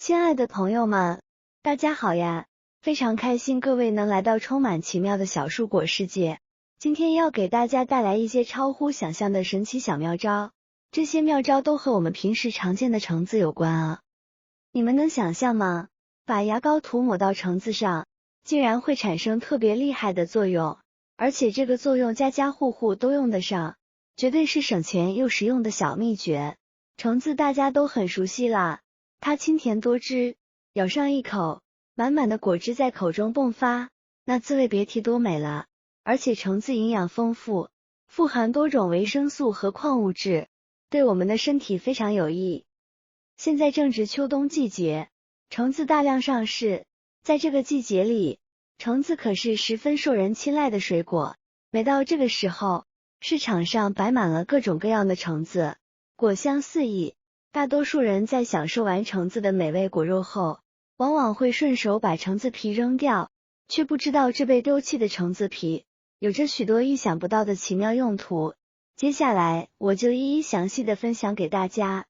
亲爱的朋友们，大家好呀！非常开心各位能来到充满奇妙的小树果世界。今天要给大家带来一些超乎想象的神奇小妙招，这些妙招都和我们平时常见的橙子有关啊。你们能想象吗？把牙膏涂抹到橙子上，竟然会产生特别厉害的作用，而且这个作用家家户户都用得上，绝对是省钱又实用的小秘诀。橙子大家都很熟悉啦。它清甜多汁，咬上一口，满满的果汁在口中迸发，那滋味别提多美了。而且橙子营养丰富，富含多种维生素和矿物质，对我们的身体非常有益。现在正值秋冬季节，橙子大量上市，在这个季节里，橙子可是十分受人青睐的水果。每到这个时候，市场上摆满了各种各样的橙子，果香四溢。大多数人在享受完橙子的美味果肉后，往往会顺手把橙子皮扔掉，却不知道这被丢弃的橙子皮有着许多意想不到的奇妙用途。接下来我就一一详细的分享给大家。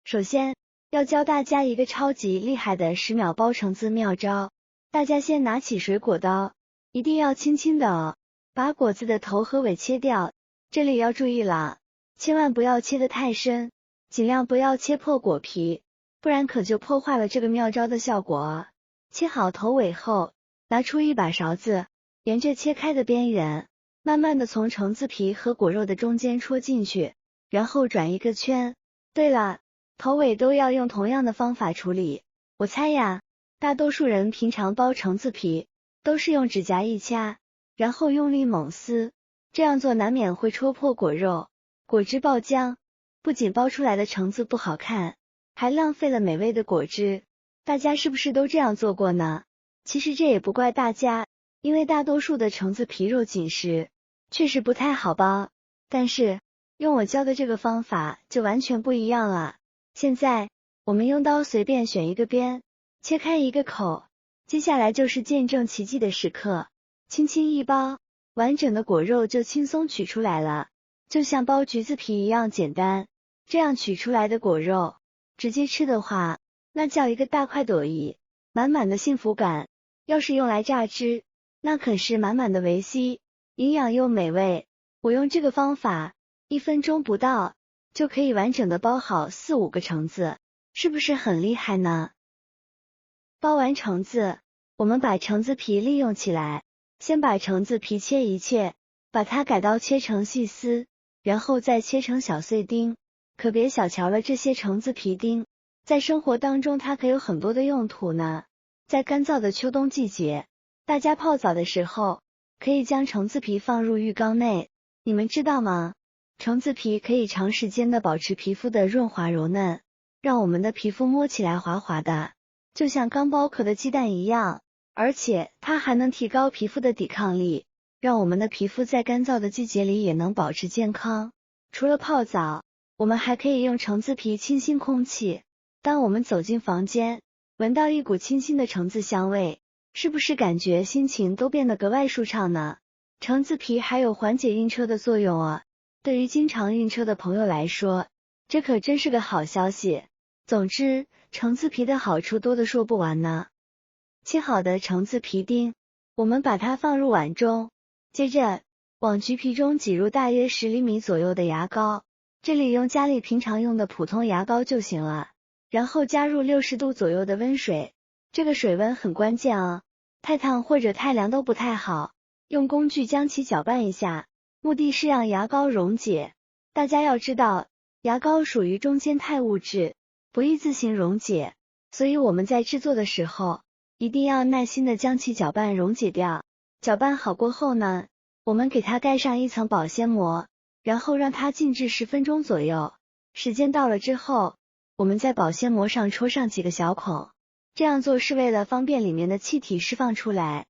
首先，要教大家一个超级厉害的10秒剥橙子妙招。大家先拿起水果刀，一定要轻轻的把果子的头和尾切掉，这里要注意了，千万不要切得太深。尽量不要切破果皮，不然可就破坏了这个妙招的效果。切好头尾后，拿出一把勺子，沿着切开的边缘，慢慢的从橙子皮和果肉的中间戳进去，然后转一个圈。对了，头尾都要用同样的方法处理。我猜呀，大多数人平常剥橙子皮，都是用指甲一掐，然后用力猛撕，这样做难免会戳破果肉，果汁爆浆。不仅剥出来的橙子不好看，还浪费了美味的果汁。大家是不是都这样做过呢？其实这也不怪大家，因为大多数的橙子皮肉紧实，确实不太好剥。但是用我教的这个方法就完全不一样了。现在我们用刀随便选一个边，切开一个口，接下来就是见证奇迹的时刻，轻轻一剥，完整的果肉就轻松取出来了，就像剥橘子皮一样简单。这样取出来的果肉，直接吃的话，那叫一个大快朵颐，满满的幸福感。要是用来榨汁，那可是满满的维 C， 营养又美味。我用这个方法，1分钟不到，就可以完整的剥好4、5个橙子，是不是很厉害呢？剥完橙子，我们把橙子皮利用起来，先把橙子皮切一切，把它改刀切成细丝，然后再切成小碎丁。可别小瞧了这些橙子皮丁，在生活当中它可有很多的用途呢。在干燥的秋冬季节，大家泡澡的时候，可以将橙子皮放入浴缸内。你们知道吗？橙子皮可以长时间的保持皮肤的润滑柔嫩，让我们的皮肤摸起来滑滑的，就像刚剥壳的鸡蛋一样。而且它还能提高皮肤的抵抗力，让我们的皮肤在干燥的季节里也能保持健康。除了泡澡，我们还可以用橙子皮清新空气。当我们走进房间，闻到一股清新的橙子香味，是不是感觉心情都变得格外舒畅呢？橙子皮还有缓解晕车的作用啊，对于经常晕车的朋友来说，这可真是个好消息。总之，橙子皮的好处多的说不完呢。切好的橙子皮丁，我们把它放入碗中，接着往橘皮中挤入大约10厘米左右的牙膏。这里用家里平常用的普通牙膏就行了，然后加入60度左右的温水，这个水温很关键啊，太烫或者太凉都不太好。用工具将其搅拌一下，目的是让牙膏溶解。大家要知道，牙膏属于中间态物质，不易自行溶解，所以我们在制作的时候，一定要耐心的将其搅拌溶解掉。搅拌好过后呢，我们给它盖上一层保鲜膜，然后让它静置10分钟左右。时间到了之后，我们在保鲜膜上戳上几个小孔，这样做是为了方便里面的气体释放出来。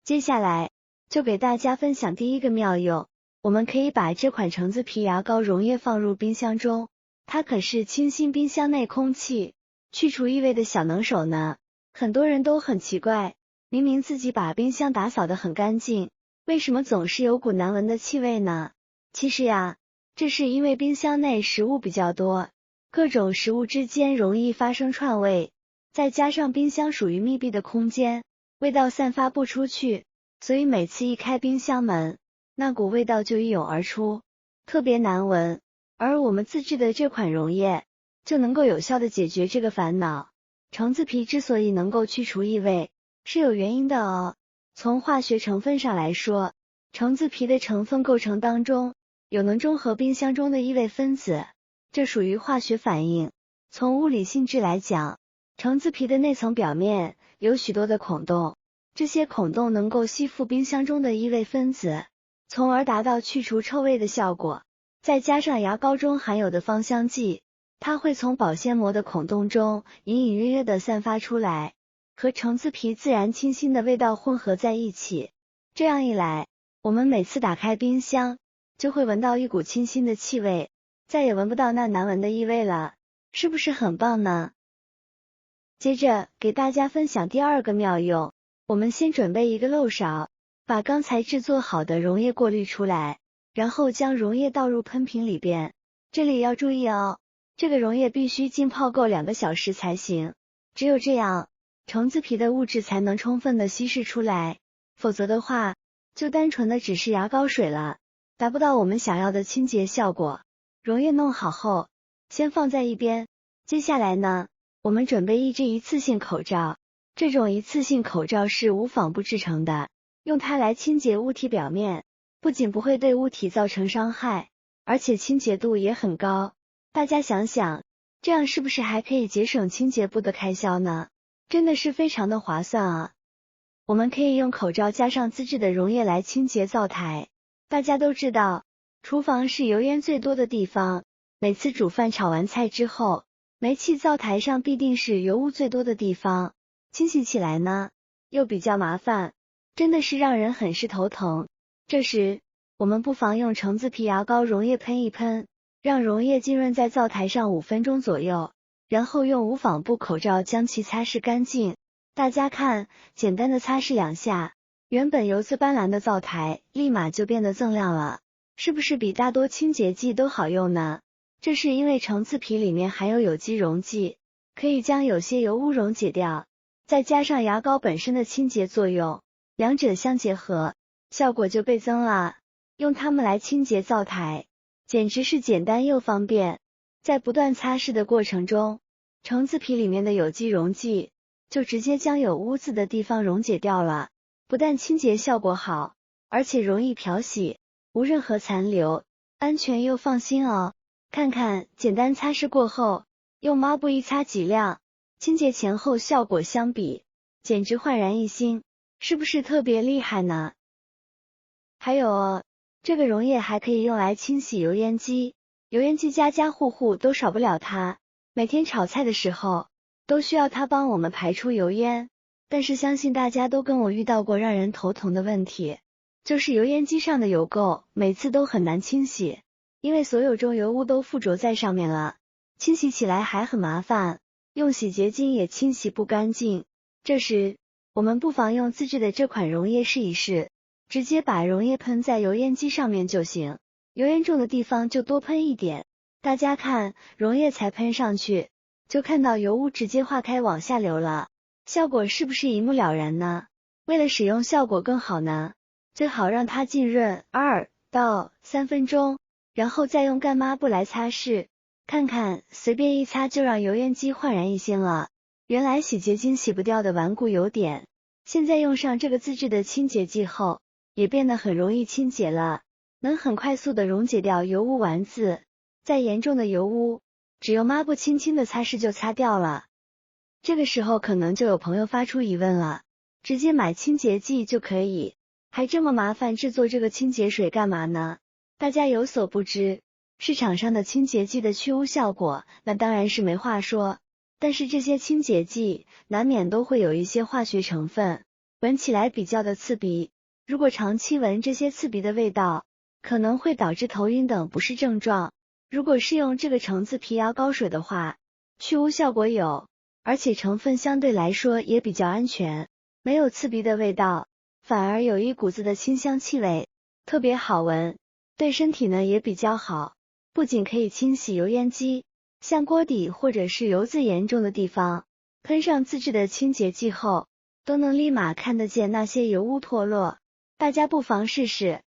接下来就给大家分享第一个妙用，我们可以把这款橙子皮牙膏溶液放入冰箱中，它可是清新冰箱内空气，去除异味的小能手呢。很多人都很奇怪，明明自己把冰箱打扫得很干净，为什么总是有股难闻的气味呢？其实呀，这是因为冰箱内食物比较多，各种食物之间容易发生串味，再加上冰箱属于密闭的空间，味道散发不出去，所以每次一开冰箱门，那股味道就一涌而出，特别难闻。而我们自制的这款溶液就能够有效的解决这个烦恼。橙子皮之所以能够去除异味，是有原因的哦。从化学成分上来说，橙子皮的成分构成当中有能中和冰箱中的异味分子，这属于化学反应。从物理性质来讲，橙子皮的内层表面有许多的孔洞，这些孔洞能够吸附冰箱中的异味分子，从而达到去除臭味的效果。再加上牙膏中含有的芳香剂，它会从保鲜膜的孔洞中隐隐约约地散发出来，和橙子皮自然清新的味道混合在一起。这样一来，我们每次打开冰箱就会闻到一股清新的气味，再也闻不到那难闻的异味了，是不是很棒呢？接着给大家分享第二个妙用，我们先准备一个漏勺，把刚才制作好的溶液过滤出来，然后将溶液倒入喷瓶里边。这里要注意哦，这个溶液必须浸泡够2个小时才行，只有这样，橙子皮的物质才能充分的稀释出来，否则的话，就单纯的只是牙膏水了，达不到我们想要的清洁效果。溶液弄好后，先放在一边。接下来呢，我们准备一只一次性口罩，这种一次性口罩是无纺布制成的，用它来清洁物体表面，不仅不会对物体造成伤害，而且清洁度也很高。大家想想，这样是不是还可以节省清洁布的开销呢？真的是非常的划算啊！我们可以用口罩加上自制的溶液来清洁灶台。大家都知道，厨房是油烟最多的地方，每次煮饭炒完菜之后，煤气灶台上必定是油污最多的地方，清洗起来呢，又比较麻烦，真的是让人很是头疼。这时，我们不妨用橙子皮牙膏溶液喷一喷，让溶液浸润在灶台上5分钟左右，然后用无纺布口罩将其擦拭干净。大家看，简单的擦拭2下，原本油渍斑斓的灶台立马就变得锃亮了，是不是比大多清洁剂都好用呢？这是因为橙子皮里面含有有机溶剂，可以将有些油污溶解掉，再加上牙膏本身的清洁作用，两者相结合，效果就倍增了。用它们来清洁灶台，简直是简单又方便。在不断擦拭的过程中，橙子皮里面的有机溶剂就直接将有污渍的地方溶解掉了，不但清洁效果好，而且容易漂洗，无任何残留，安全又放心哦。看看简单擦拭过后，用抹布一擦即亮，清洁前后效果相比，简直焕然一新，是不是特别厉害呢？还有哦，这个溶液还可以用来清洗油烟机，油烟机家家户户都少不了它，每天炒菜的时候都需要它帮我们排出油烟。但是相信大家都跟我遇到过让人头疼的问题，就是油烟机上的油垢每次都很难清洗，因为所有重油污都附着在上面了，清洗起来还很麻烦，用洗洁精也清洗不干净。这时，我们不妨用自制的这款溶液试一试，直接把溶液喷在油烟机上面就行，油烟重的地方就多喷一点。大家看，溶液才喷上去，就看到油污直接化开往下流了，效果是不是一目了然呢？为了使用效果更好呢，最好让它浸润2到3分钟，然后再用干抹布来擦拭，看看随便一擦就让油烟机焕然一新了。原来洗洁精洗不掉的顽固油点，现在用上这个自制的清洁剂后，也变得很容易清洁了，能很快速的溶解掉油污丸子。再严重的油污，只用抹布轻轻的擦拭就擦掉了。这个时候可能就有朋友发出疑问了，直接买清洁剂就可以，还这么麻烦制作这个清洁水干嘛呢？大家有所不知，市场上的清洁剂的去污效果那当然是没话说，但是这些清洁剂难免都会有一些化学成分，闻起来比较的刺鼻，如果长期闻这些刺鼻的味道，可能会导致头晕等不适症状。如果是用这个橙子皮牙膏水的话，去污效果有，而且成分相对来说也比较安全，没有刺鼻的味道，反而有一股子的清香气味，特别好闻，对身体呢也比较好，不仅可以清洗油烟机，像锅底或者是油渍严重的地方，喷上自制的清洁剂后，都能立马看得见那些油污脱落，大家不妨试试。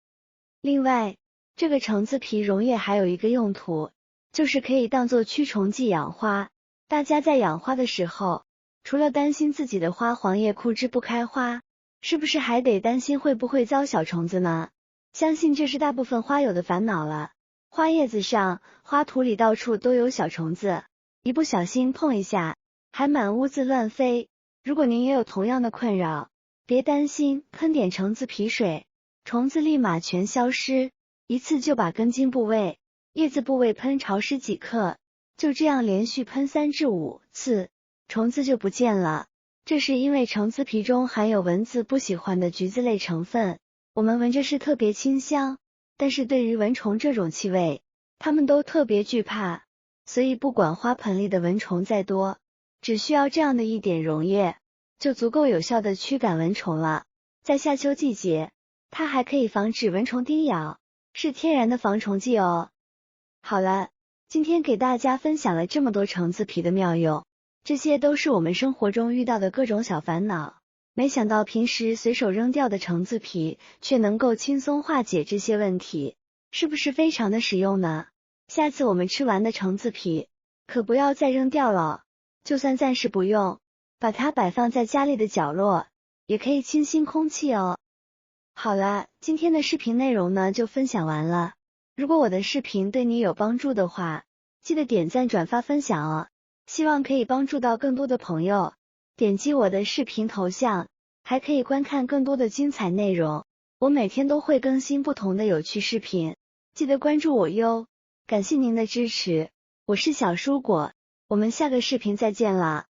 另外，这个橙子皮溶液还有一个用途，就是可以当做驱虫剂养花。大家在养花的时候，除了担心自己的花黄叶枯枝不开花，是不是还得担心会不会遭小虫子呢？相信这是大部分花友的烦恼了。花叶子上、花土里到处都有小虫子，一不小心碰一下，还满屋子乱飞。如果您也有同样的困扰，别担心，喷点橙子皮水，虫子立马全消失，一次就把根茎部位、叶子部位喷潮湿几克，就这样连续喷3至5次，虫子就不见了。这是因为橙子皮中含有蚊子不喜欢的橘子类成分，我们闻着是特别清香，但是对于蚊虫这种气味，它们都特别惧怕，所以不管花盆里的蚊虫再多，只需要这样的一点溶液，就足够有效的驱赶蚊虫了。在夏秋季节，它还可以防止蚊虫叮咬，是天然的防虫剂哦。好了，今天给大家分享了这么多橙子皮的妙用，这些都是我们生活中遇到的各种小烦恼，没想到平时随手扔掉的橙子皮却能够轻松化解这些问题，是不是非常的实用呢？下次我们吃完的橙子皮可不要再扔掉了，就算暂时不用，把它摆放在家里的角落，也可以清新空气哦。好了，今天的视频内容呢就分享完了。如果我的视频对你有帮助的话，记得点赞、转发、分享哦。希望可以帮助到更多的朋友。点击我的视频头像，还可以观看更多的精彩内容。我每天都会更新不同的有趣视频，记得关注我哟。感谢您的支持，我是小蔬果，我们下个视频再见啦。